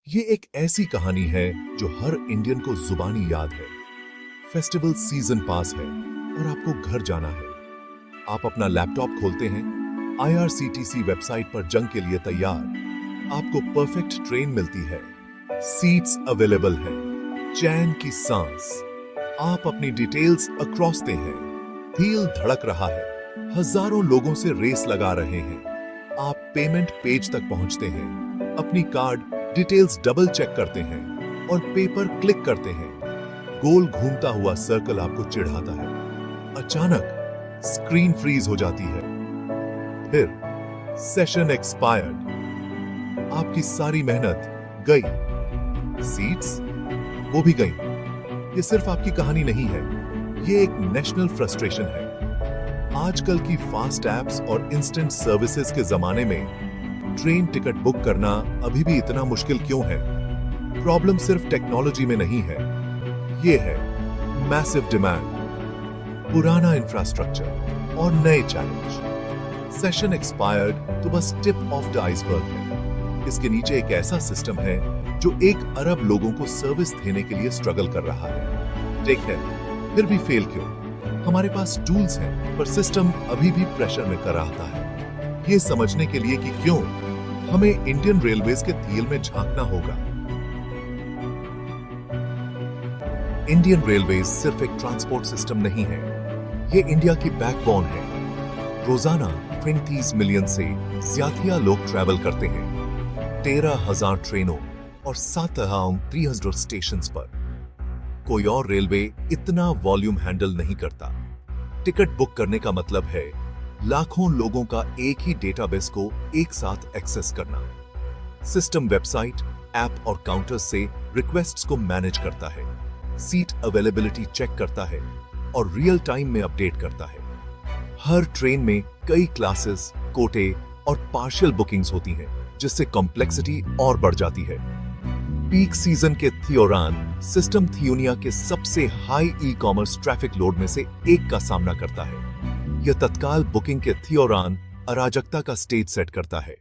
ये एक ऐसी कहानी है जो हर इंडियन को जुबानी याद है। फेस्टिवल सीजन पास है और आपको घर जाना है। आप अपना लैपटॉप खोलते हैं, IRCTC वेबसाइट पर जंग के लिए तैयार। आपको परफेक्ट ट्रेन मिलती है, सीट्स अवेलेबल है, चैन की सांस। आप अपनी डिटेल्स अक्रॉसते हैं, दिल धड़क रहा है, हजारों लोगों से रेस लगा रहे हैं। आप पेमेंट पेज तक पहुंचते हैं, अपनी कार्ड डिटेल्स डबल चेक करते हैं और पेपर क्लिक करते हैं। गोल घूमता हुआ सर्कल आपको चिढ़ाता है। अचानक स्क्रीन फ्रीज हो जाती है। फिर सेशन एक्सपायर्ड। आपकी सारी मेहनत गई, सीट्स वो भी गई। ये सिर्फ आपकी कहानी नहीं है, ये एक नेशनल फ्रस्ट्रेशन है। आजकल की फास्ट एप्स और इंस्टेंट सर्विसेज के जमाने में ट्रेन टिकट बुक करना अभी भी इतना मुश्किल क्यों है? प्रॉब्लम सिर्फ टेक्नोलॉजी में नहीं है, ये है मैसिव डिमांड, पुराना इंफ्रास्ट्रक्चर और नए चैलेंज। सेशन एक्सपायर्ड तो बस टिप ऑफ द आइसबर्ग है। इसके नीचे एक ऐसा सिस्टम है जो 1 अरब लोगों को सर्विस देने के लिए स्ट्रगल कर रहा है। ठीक है, फिर भी फेल क्यों? हमारे पास टूल्स हैं, पर सिस्टम अभी भी प्रेशर में कराता है। ये समझने के लिए कि क्यों, हमें इंडियन रेलवेज के तेल में झांकना होगा। इंडियन रेलवेज सिर्फ एक ट्रांसपोर्ट सिस्टम नहीं है, ये इंडिया की बैकबोन है। रोजाना 20 मिलियन से ज्यादा लोग ट्रैवल करते हैं, 13,000 ट्रेनों और 7,300 स्टेशन पर। कोई और रेलवे इतना वॉल्यूम हैंडल नहीं करता। टिकट बुक करने का मतलब है लाखों लोगों का एक ही डेटाबेस को एक साथ एक्सेस करना। सिस्टम वेबसाइट, ऐप और काउंटर्स से रिक्वेस्ट्स को मैनेज करता है, सीट अवेलेबिलिटी चेक करता है और रियल टाइम में अपडेट करता है। हर ट्रेन में कई क्लासेस, कोटे और पार्शियल बुकिंग्स होती हैं, जिससे कॉम्प्लेक्सिटी और बढ़ जाती है। पीक सीजन के दौरान सिस्टम थियोनिया के सबसे हाई ई-कॉमर्स ट्रैफिक लोड में से एक का सामना करता है। यह तत्काल बुकिंग के दौरान अराजकता का स्टेज सेट करता है।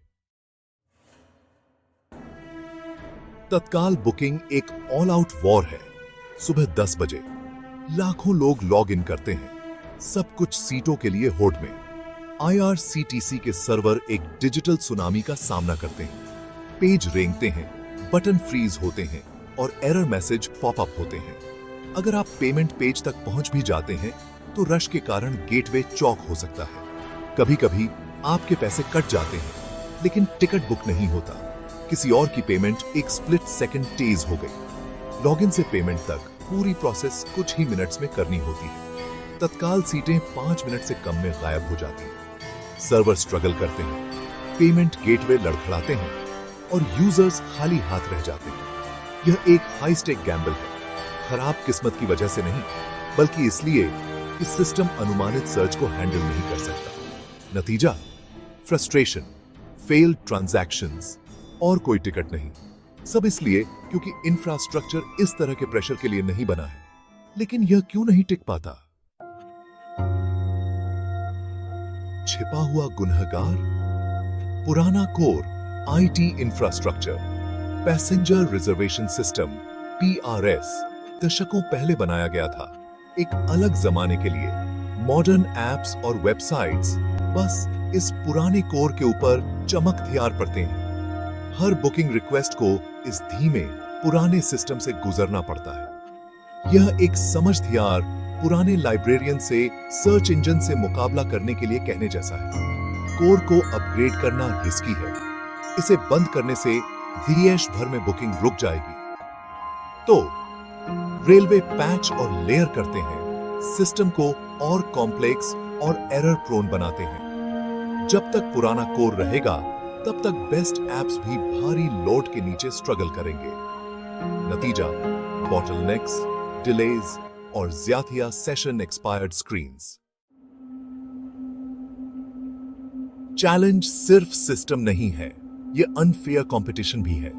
तत्काल बुकिंग एक ऑल आउट वॉर है। सुबह 10 बजे लाखों लोग लॉग इन करते हैं, सब कुछ सीटों के लिए होड़ में। IRCTC के सर्वर एक डिजिटल सुनामी का सामना करते हैं। पेज रेंगते हैं, बटन फ्रीज होते हैं और एरर मैसेज पॉपअप होते हैं। अगर आप पेमेंट पेज तक पहुंच भी जाते हैं तो रश के कारण गेटवे चौक हो सकता है। कभी कभी आपके पैसे कट जाते हैं, लेकिन टिकट बुक नहीं होता। किसी और की पेमेंट एक स्प्लिट सेकंड तेज हो गई। लॉगिन से पेमेंट तक पूरी प्रोसेस कुछ ही मिनट्स में करनी होती है। तत्काल सीटें 5 मिनट से कम में गायब हो जाती हैं। सर्वर स्ट्रगल करते हैं, पेमेंट गेटवे लड़खड़ाते हैं और यूजर्स खाली हाथ रह जाते हैं। यह एक हाई स्टेक गैम्बल है, खराब किस्मत की वजह से नहीं, बल्कि इसलिए कि सिस्टम अनुमानित सर्च को हैंडल नहीं कर सकता। नतीजा फ्रस्ट्रेशन, फेल्ड ट्रांजैक्शंस और कोई टिकट नहीं। सब इसलिए क्योंकि इंफ्रास्ट्रक्चर इस तरह के प्रेशर के लिए नहीं बना है। लेकिन यह क्यों नहीं टिक पाता? छिपा हुआ गुनहगार, पुराना core IT infrastructure, passenger reservation system PRS दशकों पहले बनाया गया था, एक अलग जमाने के लिए। मॉडर्न एप्स और वेबसाइट्स बस इस पुराने कोर के ऊपर चमकदार पड़ते हैं। हर बुकिंग रिक्वेस्ट को इस धीमे पुराने सिस्टम से गुजरना पड़ता है। यह एक समझदार पुराने लाइब्रेरियन से सर्च इंजन से मुकाबला करने के लिए कहने जैसा है। कोर को अपग्रेड करना रिस्की है। इसे बंद करने से देश भर में बुकिंग रुक जाएगी। तो रेलवे पैच और लेयर करते हैं, सिस्टम को और कॉम्प्लेक्स और एरर प्रोन बनाते हैं। जब तक पुराना कोर रहेगा, तब तक बेस्ट एप्स भी भारी लोड के नीचे स्ट्रगल करेंगे। नतीजा बॉटलनेक्स, डिलेज और ज्यादा सेशन एक्सपायर्ड स्क्रीन्स। चैलेंज सिर्फ सिस्टम नहीं है, यह अनफेयर कंपटीशन भी है।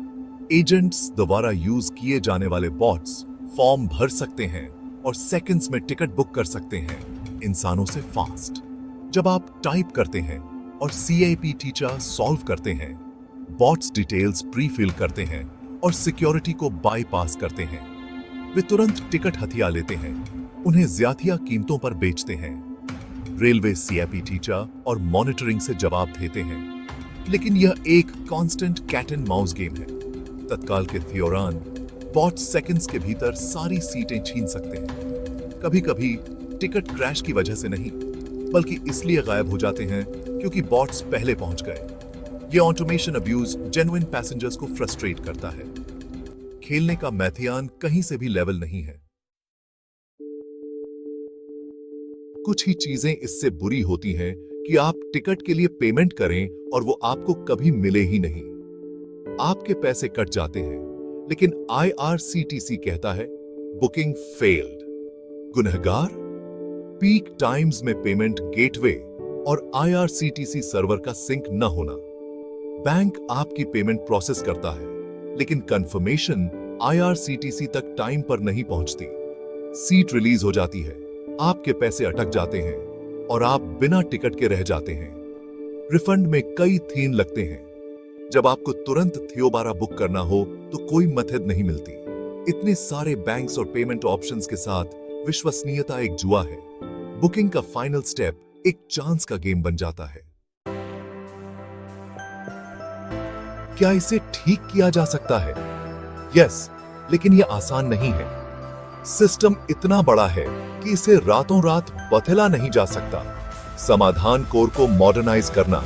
एजेंट्स द्वारा यूज किए जाने वाले बॉट्स फॉर्म भर सकते हैं और सेकंड्स में टिकट बुक कर सकते हैं, इंसानों से फास्ट। जब आप टाइप करते हैं और CAP टीचा सॉल्व करते हैं, बॉट्स डिटेल्स प्री फिल करते हैं और सिक्योरिटी को बाईपास करते हैं। वे तुरंत टिकट हथिया लेते हैं, उन्हें ज्यादा कीमतों पर बेचते हैं। रेलवे सीआईपी टीचा और मॉनिटरिंग से जवाब देते हैं, लेकिन यह एक constant cat and mouse game है। तत्काल के दौरान बॉट सेकंड्स के भीतर सारी सीटें छीन सकते हैं। कभी कभी टिकट क्रैश की वजह से नहीं, बल्कि इसलिए गायब हो जाते हैं क्योंकि बॉट्स पहले पहुंच गए। यह ऑटोमेशन अब्यूज जेन्युइन पैसेंजर्स को फ्रस्ट्रेट करता है। खेलने का मैथियान कहीं से भी लेवल नहीं है। कुछ ही चीजें इससे बुरी होती हैं कि आप टिकट के लिए पेमेंट करें और वो आपको कभी मिले ही नहीं। आपके पैसे कट जाते हैं, लेकिन IRCTC कहता है बुकिंग फेल्ड। गुनहगार पीक टाइम्स में पेमेंट गेटवे और IRCTC सर्वर का सिंक न होना। बैंक आपकी पेमेंट प्रोसेस करता है, लेकिन कंफर्मेशन IRCTC तक टाइम पर नहीं पहुंचती। सीट रिलीज हो जाती है, आपके पैसे अटक जाते हैं और आप बिना टिकट के रह जाते हैं। रिफंड में कई थीन लगते हैं। जब आपको तुरंत थियोबारा बुक करना हो तो कोई मेथड नहीं मिलती। इतने सारे बैंक्स और पेमेंट ऑप्शंस के साथ विश्वसनीयता एक जुआ है। बुकिंग का फाइनल स्टेप एक चांस का गेम बन जाता है। क्या इसे ठीक किया जा सकता है? यस, लेकिन यह आसान नहीं है। सिस्टम इतना बड़ा है कि इसे रातों रात बदला नहीं जा सकता। समाधान कोर को मॉडर्नाइज करना,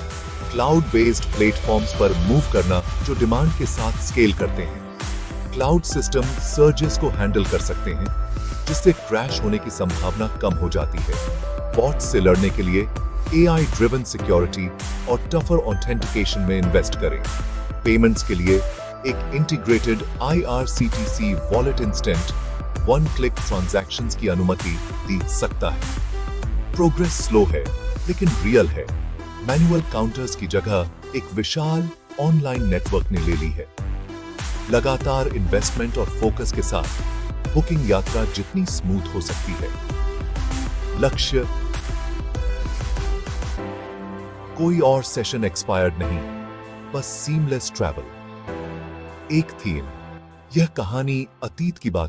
क्लाउड बेस्ड प्लेटफॉर्म्स पर मूव करना जो डिमांड के साथ स्केल करते हैं। क्लाउड सिस्टम सर्जेस को हैंडल कर सकते हैं, जिससे क्रैश होने की संभावना कम हो जाती है। बॉट से लड़ने के लिए AI ड्रिवन सिक्योरिटी और टफर ऑथेंटिकेशन में इन्वेस्ट करें। पेमेंट्स के लिए एक integrated IRCTC wallet instant one click transactions की अनुमति दी सकता है। प्रोग्रेस स्लो है, लेकिन रियल है। मैनुअल काउंटर्स की जगह एक विशाल ऑनलाइन नेटवर्क ने ले ली है। लगातार इन्वेस्टमेंट और फोकस के साथ बुकिंग यात्रा जितनी स्मूथ हो सकती है। लक्ष्य कोई और सेशन एक्सपायर्ड नहीं, बस सीमलेस ट्रैवल। एक थीम, यह कहानी अतीत की बात